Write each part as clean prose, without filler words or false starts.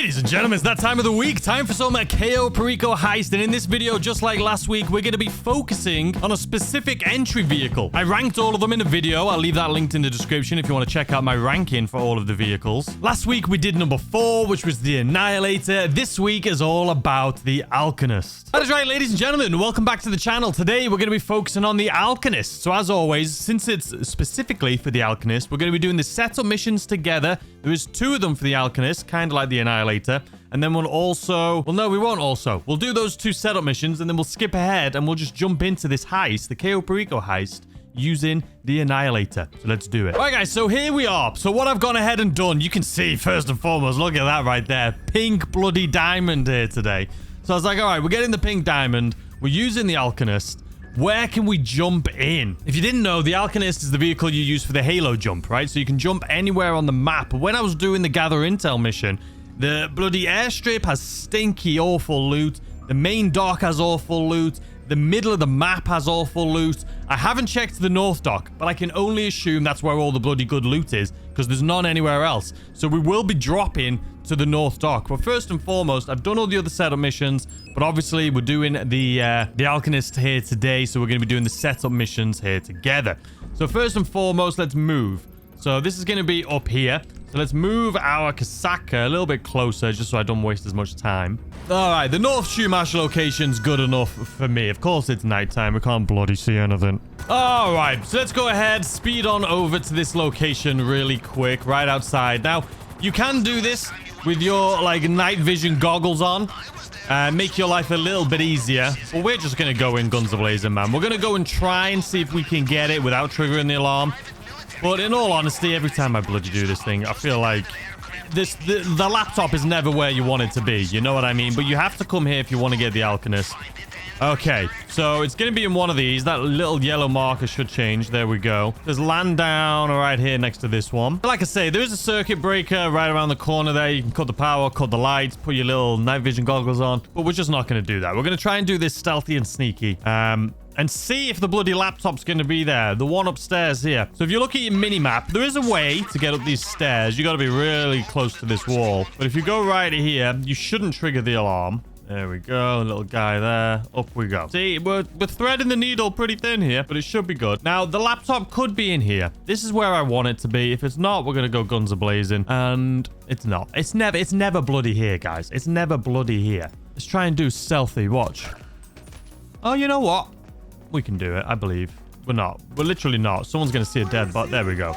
Ladies and gentlemen, it's that time of the week. Time for some Cayo Perico Heist. And in this video, just like last week, we're going to be focusing on a specific entry vehicle. I ranked all of them in a video. I'll leave that linked in the description if you want to check out my ranking for all of the vehicles. Last week, we did number 4, which was the Annihilator. This week is all about the Alkonost. That is right, ladies and gentlemen. Welcome back to the channel. Today, we're going to be focusing on the Alkonost. So as always, since it's specifically for the Alkonost, we're going to be doing the setup missions together. There is 2 of them for the Alkonost, kind of like the Annihilator. And then we'll also... Well, no, we won't also. We'll do those 2 setup missions, and then we'll skip ahead, and we'll just jump into this heist, the Cayo Perico Heist, using the Annihilator. So let's do it. All right, guys, so here we are. So what I've gone ahead and done, you can see, first and foremost, look at that right there. Pink bloody diamond here today. So I was like, all right, we're getting the pink diamond. We're using the Alkonost. Where can we jump in? If you didn't know, the Alkonost is the vehicle you use for the Halo jump, right? So you can jump anywhere on the map. When I was doing the Gather Intel mission, the bloody airstrip has stinky, awful loot. The main dock has awful loot. The middle of the map has awful loot. I haven't checked the North Dock, but I can only assume that's where all the bloody good loot is, because there's none anywhere else. So we will be dropping to the North Dock. But first and foremost, I've done all the other setup missions, but obviously we're doing the Alkonost here today, so we're going to be doing the setup missions here together. So first and foremost, let's move. So this is going to be up here. So let's move our Kasaka a little bit closer, just so I don't waste as much time. All right, the North Shumash location's good enough for me. Of course, it's nighttime. We can't bloody see anything. All right, so let's go ahead, speed on over to this location really quick, right outside. Now, you can do this with your, like, night vision goggles on. Make your life a little bit easier. But we're just going to go in guns a-blazing, man. We're going to go and try and see if we can get it without triggering the alarm. But in all honesty, every time I bloody do this thing, I feel like the laptop is never where you want it to be. You know what I mean? But you have to come here if you want to get the Alkonost. Okay, so it's going to be in one of these. That little yellow marker should change. There we go. There's land down right here next to this one. Like I say, there is a circuit breaker right around the corner there. You can cut the power, cut the lights, put your little night vision goggles on. But we're just not going to do that. We're going to try and do this stealthy and sneaky. And see if the bloody laptop's going to be there. The one upstairs here. So if you look at your mini-map, there is a way to get up these stairs. You got to be really close to this wall. But if you go right here, you shouldn't trigger the alarm. There we go. A little guy there. Up we go. See, we're threading the needle pretty thin here, but it should be good. Now, the laptop could be in here. This is where I want it to be. If it's not, we're going to go guns a-blazing. And it's not. It's never bloody here, guys. It's never bloody here. Let's try and do stealthy. Watch. Oh, you know what? We can do it, I believe. We're not. We're literally not. Someone's going to see a dead bot. There we go.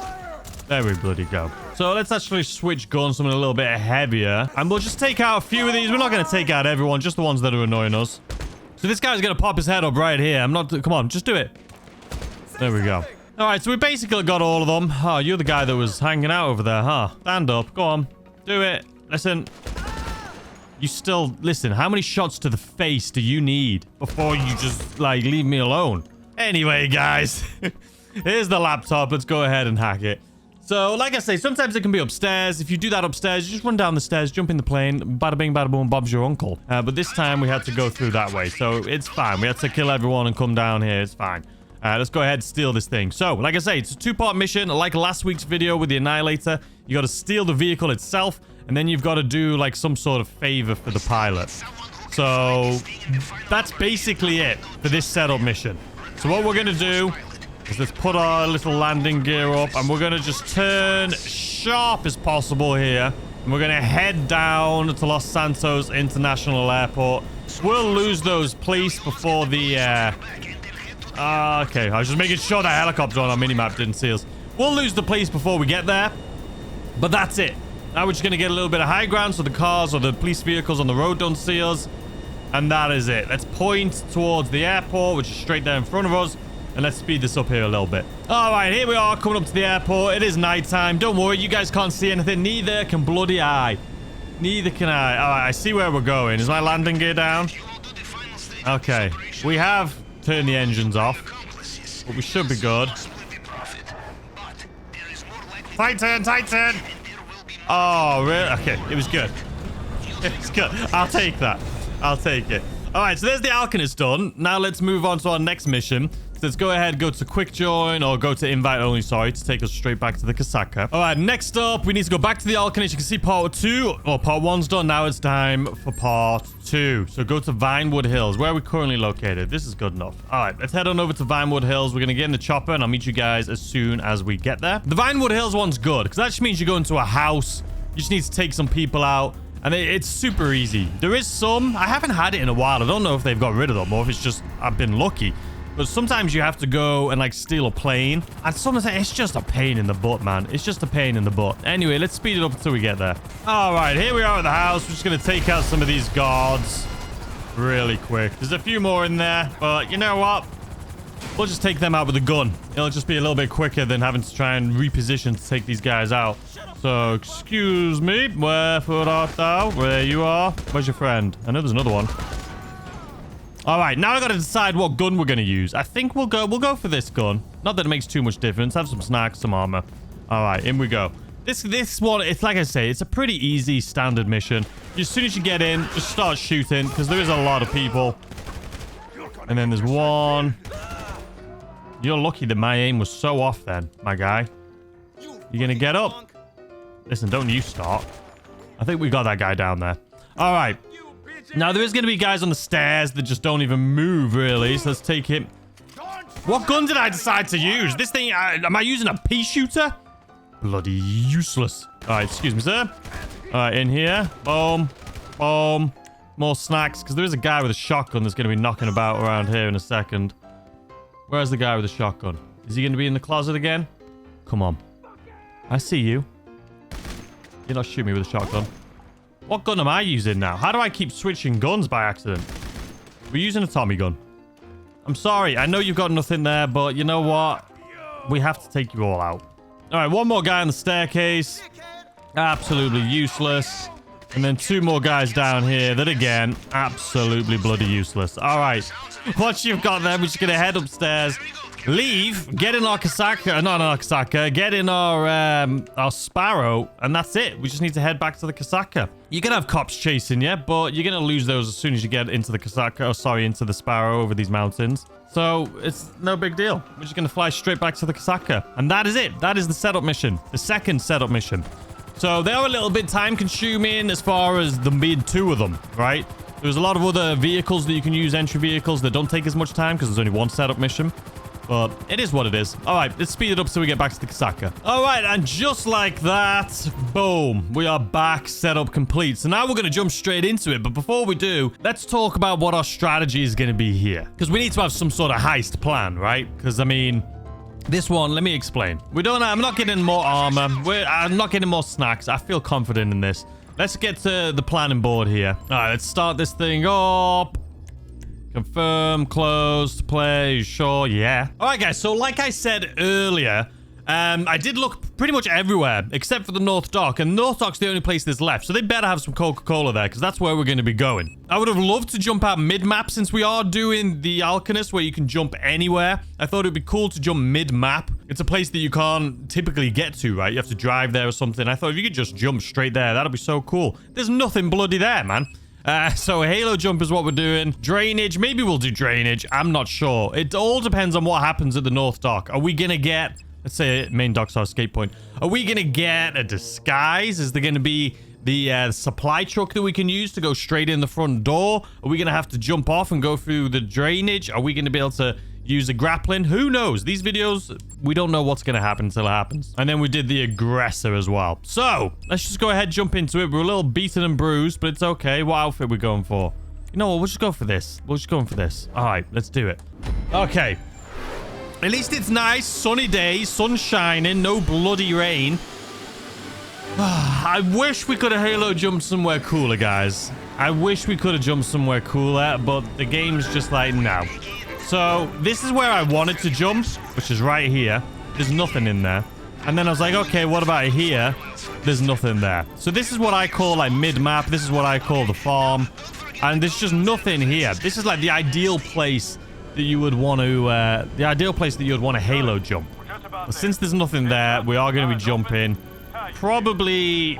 There we bloody go. So let's actually switch guns, something a little bit heavier. And we'll just take out a few of these. We're not going to take out everyone, just the ones that are annoying us. So this guy's going to pop his head up right here. I'm not... Come on, just do it. There we go. All right, so we basically got all of them. Oh, you're the guy that was hanging out over there, huh? Stand up. Go on. Do it. Listen. You still... Listen, how many shots to the face do you need before you just, like, leave me alone? Anyway, guys. Here's the laptop. Let's go ahead and hack it. So, like I say, sometimes it can be upstairs. If you do that upstairs, you just run down the stairs, jump in the plane, bada bing, bada boom, Bob's your uncle. But this time, we had to go through that way. So, it's fine. We had to kill everyone and come down here. It's fine. Let's go ahead and steal this thing. So, like I say, it's a 2-part mission. Like last week's video with the Annihilator, you got to steal the vehicle itself, and then you've got to do, like, some sort of favor for the pilot. So, that's basically it for this setup mission. So, what we're going to do is let's put our little landing gear up, and we're going to just turn sharp as possible here. And we're going to head down to Los Santos International Airport. We'll lose those police before the... okay, I was just making sure that helicopter on our minimap didn't see us. We'll lose the police before we get there, but that's it. Now we're just going to get a little bit of high ground so the cars or the police vehicles on the road don't see us, and that is it. Let's point towards the airport, which is straight there in front of us, and let's speed this up here a little bit. All right, here we are coming up to the airport. It is nighttime. Don't worry, you guys can't see anything. Neither can bloody I. Neither can I. All right, I see where we're going. Is my landing gear down? Okay, we have... Turn the engines off, but we should be good. Titan! Oh, really? Okay, it was good. It's good. I'll take that. I'll take it. All right, so there's the Alkonost done. Now let's move on to our next mission. Let's go ahead, go to quick join or go to invite only, sorry, to take us straight back to the Kasaka. All right, next up, we need to go back to the Alkonost. You can see part 2, or part 1's done. Now it's time for part 2. So go to Vinewood Hills. Where are we currently located? This is good enough. All right, let's head on over to Vinewood Hills. We're going to get in the chopper and I'll meet you guys as soon as we get there. The Vinewood Hills one's good because that just means you go into a house. You just need to take some people out. And it's super easy. There is some. I haven't had it in a while. I don't know if they've got rid of them or if it's just I've been lucky. But sometimes you have to go and like steal a plane. And sometimes it's just a pain in the butt, man. It's just a pain in the butt. Anyway, let's speed it up until we get there. All right, here we are at the house. We're just going to take out some of these guards really quick. There's a few more in there. But you know what? We'll just take them out with a gun. It'll just be a little bit quicker than having to try and reposition to take these guys out. So, excuse me. Wherefore art thou? Where you are? Where's your friend? I know there's another one. All right, now I got to decide what gun we're going to use. I think we'll go for this gun. Not that it makes too much difference. Have some snacks, some armor. All right, in we go. This one, it's like I say, it's a pretty easy standard mission. As soon as you get in, just start shooting because there is a lot of people. And then there's one. You're lucky that my aim was so off then, my guy. You going to get up? Listen, don't you start. I think we got that guy down there. All right. Now, there is going to be guys on the stairs that just don't even move, really. So let's take him. What gun did I decide to use? This thing, am I using a pea shooter? Bloody useless. All right, excuse me, sir. All right, in here. Boom. Boom. More snacks, because there is a guy with a shotgun that's going to be knocking about around here in a second. Where's the guy with the shotgun? Is he going to be in the closet again? Come on. I see you. You're not shooting me with a shotgun. What gun am I using now? How do I keep switching guns by accident? We're using a Tommy gun. I'm sorry. I know you've got nothing there, but you know what? We have to take you all out. All right, one more guy on the staircase. Absolutely useless. And then 2 more guys down here that, again, absolutely bloody useless. All right. Once you've got them, we're just going to head upstairs. Leave, get in our Kasaka, not our Kasaka, get in our Sparrow, and that's it. We just need to head back to the Kasaka. You're going to have cops chasing you, but you're going to lose those as soon as you get into the Kasaka, oh, sorry, into the Sparrow over these mountains. So it's no big deal. We're just going to fly straight back to the Kasaka. And that is it. That is the setup mission, the second setup mission. So they are a little bit time consuming as far as the mid 2 of them, right? There's a lot of other vehicles that you can use, entry vehicles that don't take as much time because there's only one setup mission. But it is what it is. All right, let's speed it up so we get back to the Kasaka. All right, and just like that, boom, we are back, setup complete. So now we're going to jump straight into it. But before we do, let's talk about what our strategy is going to be here. Because we need to have some sort of heist plan, right? Because, I mean, this one, let me explain. I'm not getting more armor. I'm not getting more snacks. I feel confident in this. Let's get to the planning board here. All right, let's start this thing up. Confirm, close, play, sure, yeah. All right, guys, so like I said earlier, I did look pretty much everywhere except for the North Dock, and North Dock's the only place that's left, so they better have some Coca-Cola there because that's where we're going to be going. I would have loved to jump out mid-map since we are doing the Alkonost where you can jump anywhere. I thought it'd be cool to jump mid-map. It's a place that you can't typically get to, right? You have to drive there or something. I thought if you could just jump straight there, that'd be so cool. There's nothing bloody there, man. So Halo jump is what we're doing. Drainage, maybe we'll do drainage. I'm not sure. It all depends on what happens at the North Dock. Are we going to get, let's say main dock's our escape point. Are we going to get a disguise? Is there going to be the supply truck that we can use to go straight in the front door? Are we going to have to jump off and go through the drainage? Are we going to be able to use a grappling? Who knows? These videos, we don't know what's going to happen until it happens. And then we did the aggressor as well. So let's just go ahead, jump into it. We're a little beaten and bruised, but it's okay. What outfit are we going for? You know what? We'll just go for this. We'll just go for this. All right, let's do it. Okay. At least it's nice. Sunny day, sun shining, no bloody rain. I wish we could have Halo jumped somewhere cooler, guys. I wish we could have jumped somewhere cooler, but the game's just like, no. So this is where I wanted to jump, which is right here. There's nothing in there. And then I was like, okay, what about here? There's nothing there. So this is what I call like mid-map. This is what I call the farm. And there's just nothing here. This is like the ideal place that you would want to, Halo jump. But since there's nothing there, we are going to be jumping. Probably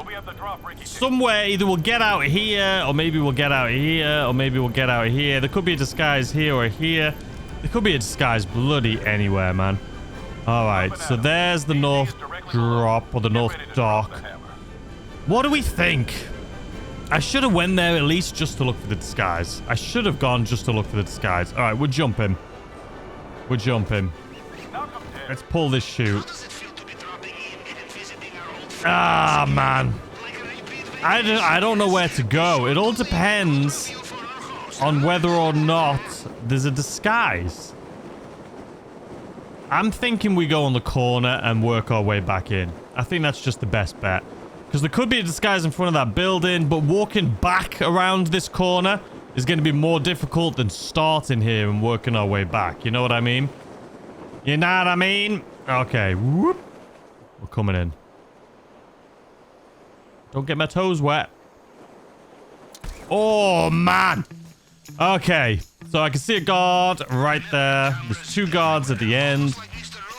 somewhere, either we'll get out here, or maybe we'll get out here, or maybe we'll get out here. There could be a disguise here or here. There could be a disguise bloody anywhere, man. All right, so there's the north drop or the north dock. What do we think? I should have went there at least just to look for the disguise. I should have gone just to look for the disguise. All right, we're jumping. We're jumping. Let's pull this chute. Ah, man. I don't know where to go. It all depends on whether or not there's a disguise. I'm thinking we go on the corner and work our way back in. I think that's just the best bet. Because there could be a disguise in front of that building, but walking back around this corner is going to be more difficult than starting here and working our way back. You know what I mean? You know what I mean? Okay. Whoop. We're coming in. Don't get my toes wet. Oh, man. Okay. So I can see a guard right there. There's 2 guards at the end.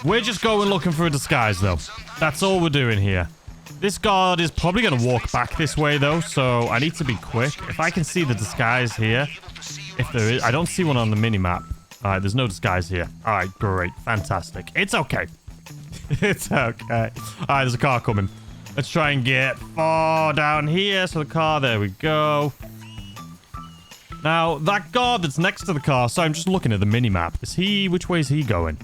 We're just going looking for a disguise, though. That's all we're doing here. This guard is probably going to walk back this way, though, so I need to be quick. If I can see the disguise here, if there is... I don't see one on the mini-map. All right, there's no disguise here. All right, great. Fantastic. It's okay. It's okay. All right, there's a car coming. Let's try and get far down here. So the car, there we go. Now, that guard that's next to the car, so I'm just looking at the mini-map. Which way is he going?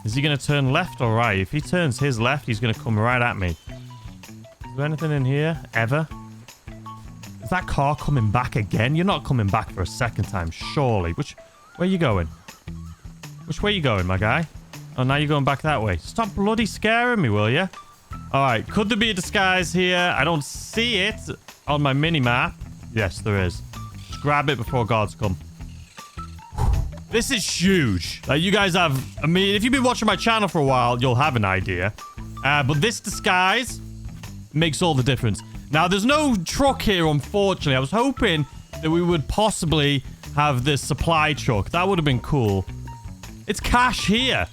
Is he going to turn left or right? If he turns his left, he's going to come right at me. Is there anything in here? Ever? Is that car coming back again? You're not coming back for a second time, surely. Where are you going? Which way are you going, my guy? Oh, now you're going back that way. Stop bloody scaring me, will you? All right, could there be a disguise here? I don't see it on my mini-map. Yes, there is. Just grab it before guards come. This is huge. You guys have... I mean, if you've been watching my channel for a while, you'll have an idea. But this disguise makes all the difference. Now, there's no truck here, unfortunately. I was hoping that we would possibly have this supply truck. That would have been cool. It's cash here.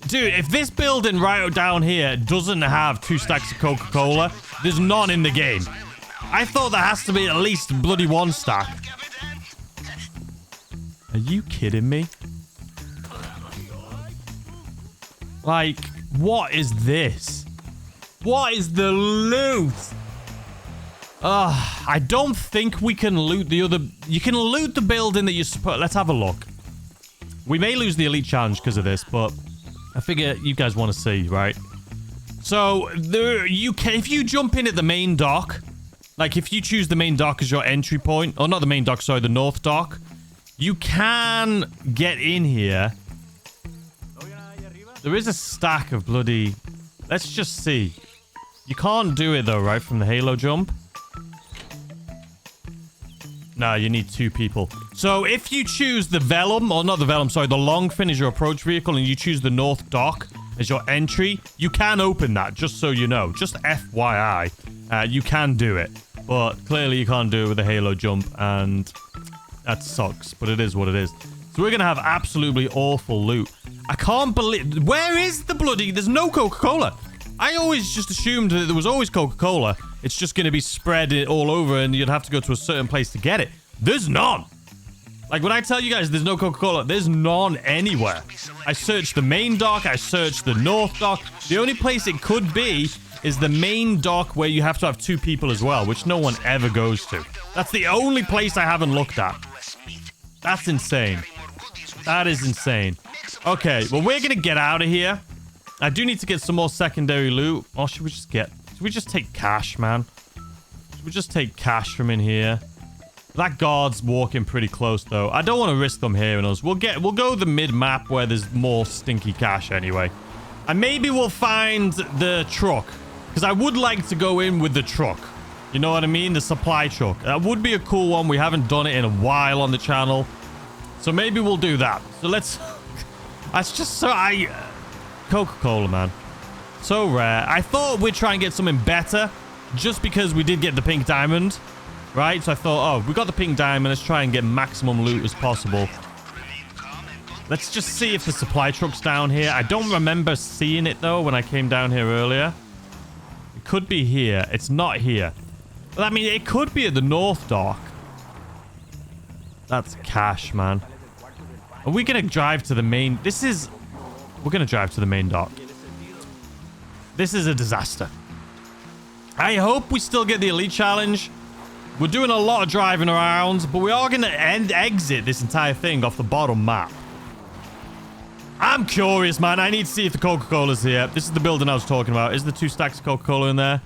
Dude, if this building right down here doesn't have 2 stacks of Coca-Cola, there's none in the game. I thought there has to be at least bloody 1 stack. Are you kidding me? Like, what is this? What is the loot? I don't think we can loot the other... You can loot the building that you're supposed... Let's have a look. We may lose the Elite Challenge because of this, but I figure you guys want to see, right? So, if you jump in at the main dock, like if you choose the main dock as your entry point, or not the main dock, sorry, the north dock, you can get in here. There is a stack of bloody... Let's just see. You can't do it though, right, from the Halo jump? No, you need 2 people. So if you choose the Velum, or not the Velum, sorry, the Longfin as your approach vehicle, and you choose the North Dock as your entry, you can open that, just so you know. Just FYI, you can do it. But clearly you can't do it with the Halo jump, and that sucks, but it is what it is. So we're going to have absolutely awful loot. I can't believe... Where is the bloody... There's no Coca-Cola. I always just assumed that there was always Coca-Cola. It's just going to be spread all over and you'd have to go to a certain place to get it. There's none. Like, when I tell you guys there's no Coca-Cola, there's none anywhere. I searched the main dock. I searched the north dock. The only place it could be is the main dock where you have to have 2 people as well, which no one ever goes to. That's the only place I haven't looked at. That's insane. That is insane. Okay, well, we're going to get out of here. I do need to get some more secondary loot. Or should we just take cash, man? Should we just take cash from in here? That guard's walking pretty close, though. I don't want to risk them hearing us. We'll go the mid-map where there's more stinky cash anyway. And maybe we'll find the truck. Because I would like to go in with the truck. You know what I mean? The supply truck. That would be a cool one. We haven't done it in a while on the channel. So maybe we'll do that. So let's... That's just so... Coca-Cola, man. So rare. I thought we'd try and get something better. Just because we did get the pink diamond. Right? So I thought, oh, we got the pink diamond. Let's try and get maximum loot as possible. Let's just see if the supply truck's down here. I don't remember seeing it, though, when I came down here earlier. It could be here. It's not here. But, I mean, it could be at the north dock. That's cash, man. Are we going to drive to the main... We're going to drive to the main dock. This is a disaster. I hope we still get the elite challenge. We're doing a lot of driving around, but we are going to exit this entire thing off the bottom map. I'm curious, man. I need to see if the Coca-Cola's here. This is the building I was talking about. Is there 2 stacks of Coca-Cola in there?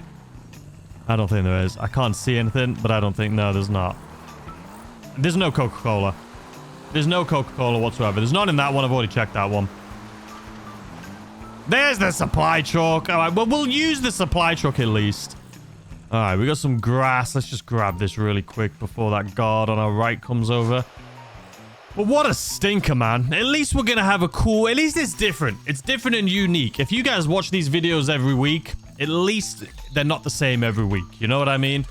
I don't think there is. I can't see anything, but I don't think... No, there's not. There's no Coca-Cola. There's no Coca-Cola whatsoever. There's none in that one. I've already checked that one. There's the supply truck. All right, well, we'll use the supply truck at least. All right, we got some grass. Let's just grab this really quick before that guard on our right comes over. But what a stinker, man. At least we're going to have a cool... At least it's different. It's different and unique. If you guys watch these videos every week, at least they're not the same every week. You know what I mean?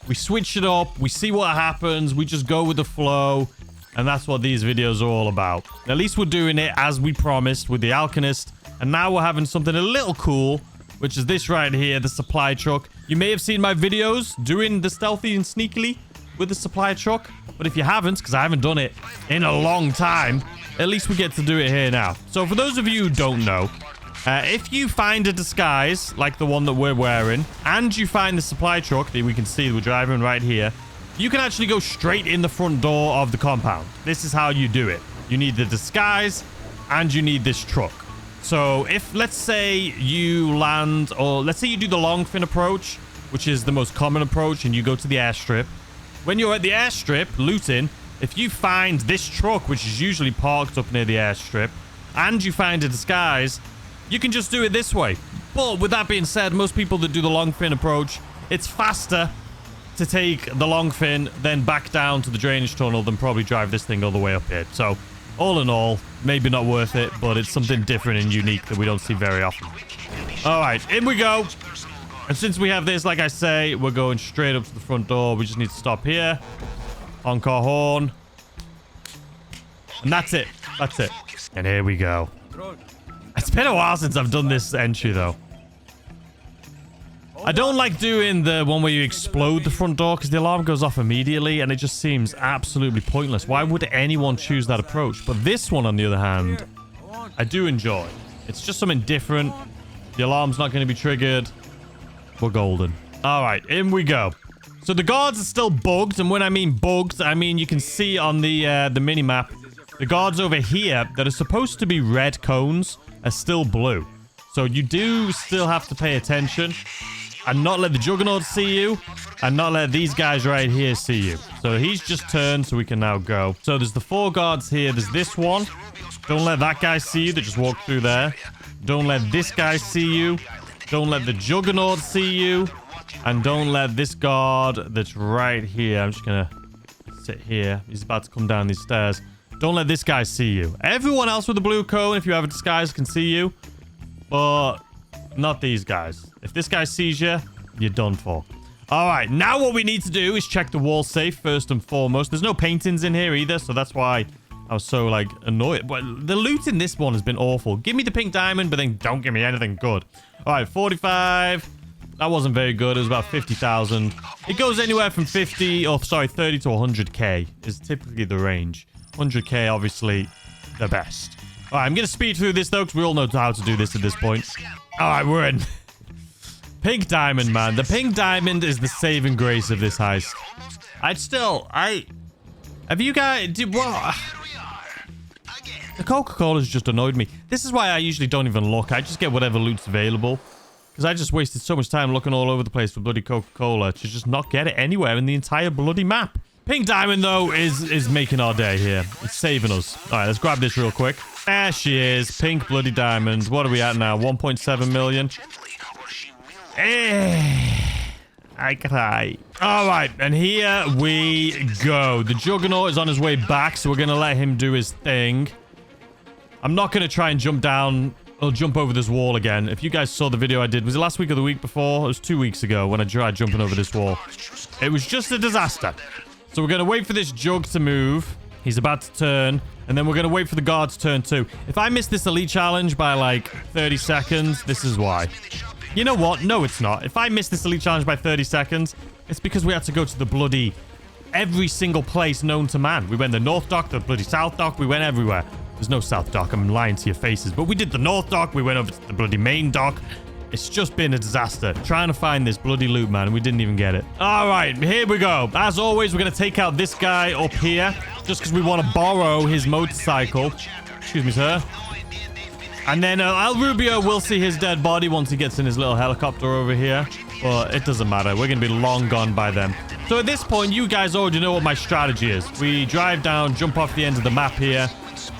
We switch it up. We see what happens. We just go with the flow. And that's what these videos are all about. At least we're doing it as we promised with the Alkonost. And now we're having something a little cool, which is this right here, the supply truck. You may have seen my videos doing the stealthy and sneakily with the supply truck. But if you haven't, because I haven't done it in a long time, at least we get to do it here now. So for those of you who don't know, if you find a disguise like the one that we're wearing, and you find the supply truck that we can see we're driving right here, you can actually go straight in the front door of the compound. This is how you do it. You need the disguise, and you need this truck. So if, let's say you land, or let's say you do the long fin approach, which is the most common approach, and you go to the airstrip. When you're at the airstrip looting, if you find this truck, which is usually parked up near the airstrip, and you find a disguise, you can just do it this way. But with that being said, most people that do the long fin approach, it's faster to take the long fin, then back down to the drainage tunnel than probably drive this thing all the way up here. So all in all, maybe not worth it, but it's something different and unique that we don't see very often. All right, in we go. And since we have this, like I say, we're going straight up to the front door. We just need to stop here. Honk our horn. And that's it. That's it. And here we go. It's been a while since I've done this entry, though. I don't like doing the one where you explode the front door because the alarm goes off immediately and it just seems absolutely pointless. Why would anyone choose that approach? But this one, on the other hand, I do enjoy. It's just something different. The alarm's not going to be triggered. We're golden. All right, in we go. So the guards are still bugged, and when I mean bugged, I mean you can see on the mini-map, the guards over here that are supposed to be red cones are still blue. So you do still have to pay attention and not let the Juggernaut see you and not let these guys right here see you. So he's just turned, so we can now go. So there's the 4 guards here. There's this one. Don't let that guy see you that just walked through there. Don't let this guy see you. Don't let the Juggernaut see you. And don't let this guard that's right here. I'm just going to sit here. He's about to come down these stairs. Don't let this guy see you. Everyone else with the blue cone, if you have a disguise, can see you. But not these guys. If this guy sees you, you're done for. All right, now what we need to do is check the wall safe first and foremost. There's no paintings in here either, so that's why I was so, like, annoyed. But the loot in this one has been awful. Give me the pink diamond, but then don't give me anything good. All right, 45. That wasn't very good. It was about 50,000. It goes anywhere from 30 to 100k is typically the range. 100k, obviously, the best. All right, I'm going to speed through this, though, because we all know how to do this at this point. All right, we're in. Pink diamond, man. The pink diamond is the saving grace of this heist. Have you guys... The Coca-Cola's just annoyed me. This is why I usually don't even look. I just get whatever loot's available. Because I just wasted so much time looking all over the place for bloody Coca-Cola to just not get it anywhere in the entire bloody map. Pink diamond, though, is making our day here. It's saving us. All right, let's grab this real quick. There she is. Pink bloody diamonds. What are we at now? 1.7 million. I cry. All right, and here we go. The Juggernaut is on his way back, so we're going to let him do his thing. I'm not going to try and jump down or jump over this wall again. If you guys saw the video I did, was it last week or the week before? It was 2 weeks ago when I tried jumping over this wall. It was just a disaster. So we're going to wait for this jug to move. He's about to turn. And then we're going to wait for the guard's turn too. If I miss this elite challenge by like 30 seconds, this is why. You know what? No, it's not. If I miss this elite challenge by 30 seconds, it's because we had to go to the bloody every single place known to man. We went the North Dock, the bloody South Dock. We went everywhere. There's no South Dock. I'm lying to your faces. But we did the North Dock. We went over to the bloody main dock. It's just been a disaster trying to find this bloody loot, man. We didn't even get it. All right, here we go. As always, we're going to take out this guy up here just because we want to borrow his motorcycle. Excuse me, sir. And then El Rubio will see his dead body once he gets in his little helicopter over here. But it doesn't matter. We're going to be long gone by then. So at this point, you guys already know what my strategy is. We drive down, jump off the end of the map here.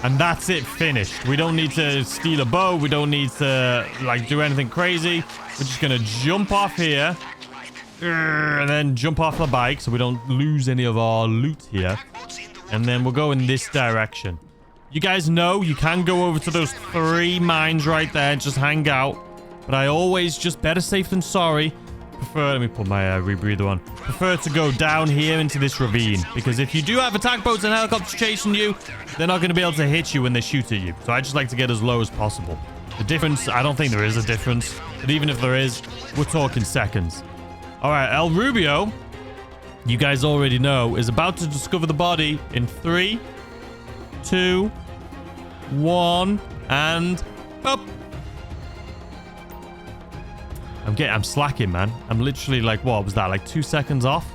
And that's it, finished. We don't need to steal a boat. We don't need to, like, do anything crazy. We're just going to jump off here. And then jump off the bike so we don't lose any of our loot here. And then we'll go in this direction. You guys know you can go over to those 3 mines right there. Just hang out. But I always, just better safe than sorry, prefer, let me put my rebreather on, prefer to go down here into this ravine. Because if you do have attack boats and helicopters chasing you, they're not going to be able to hit you when they shoot at you. So I just like to get as low as possible. The difference, I don't think there is a difference. But even if there is, we're talking seconds. All right, El Rubio, you guys already know, is about to discover the body in 3, 2, 1, and up. I'm slacking, man. I'm literally like, what was that? Like 2 seconds off?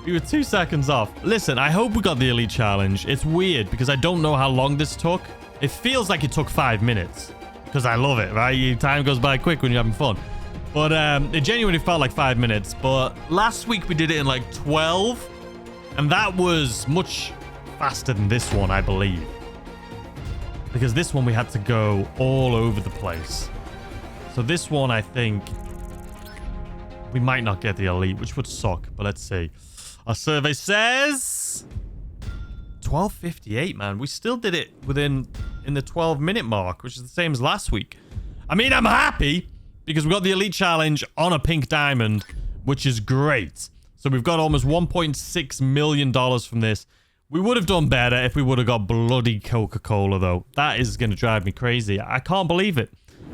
We were 2 seconds off. Listen, I hope we got the elite challenge. It's weird because I don't know how long this took. It feels like it took 5 minutes because I love it, right? Time goes by quick when you're having fun. But it genuinely felt like 5 minutes. But last week we did it in like 12. And that was much faster than this one, I believe. Because this one we had to go all over the place. So this one, I think we might not get the elite, which would suck. But let's see. Our survey says 12:58, man. We still did it in the 12-minute mark, which is the same as last week. I mean, I'm happy because we got the elite challenge on a pink diamond, which is great. So we've got almost $1.6 million from this. We would have done better if we would have got bloody Coca-Cola, though. That is going to drive me crazy. I can't believe it.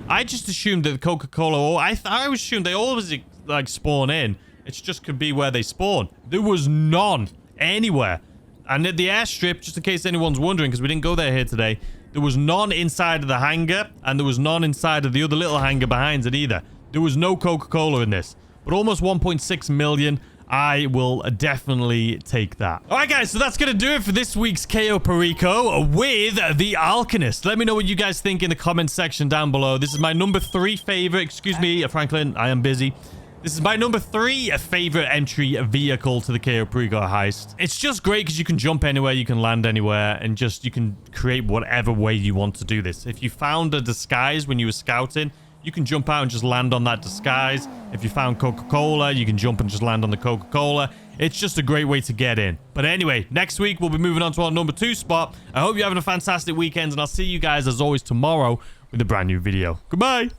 I just assumed that the Coca-Cola... I assumed they always, like, spawn in. It just could be where they spawn. There was none anywhere. And at the airstrip, just in case anyone's wondering, because we didn't go there here today, there was none inside of the hangar, and there was none inside of the other little hangar behind it either. There was no Coca-Cola in this. But almost 1.6 million... I will definitely take that. All right, guys, so that's going to do it for this week's Cayo Perico with the Alkonost. Let me know what you guys think in the comment section down below. This is my number 3 favorite. Excuse me, Franklin, I am busy. This is my number 3 favorite entry vehicle to the Cayo Perico Heist. It's just great because you can jump anywhere, you can land anywhere, and just you can create whatever way you want to do this. If you found a disguise when you were scouting, you can jump out and just land on that disguise. If you found Coca-Cola, you can jump and just land on the Coca-Cola. It's just a great way to get in. But anyway, next week, we'll be moving on to our number 2 spot. I hope you're having a fantastic weekend, and I'll see you guys, as always, tomorrow with a brand new video. Goodbye.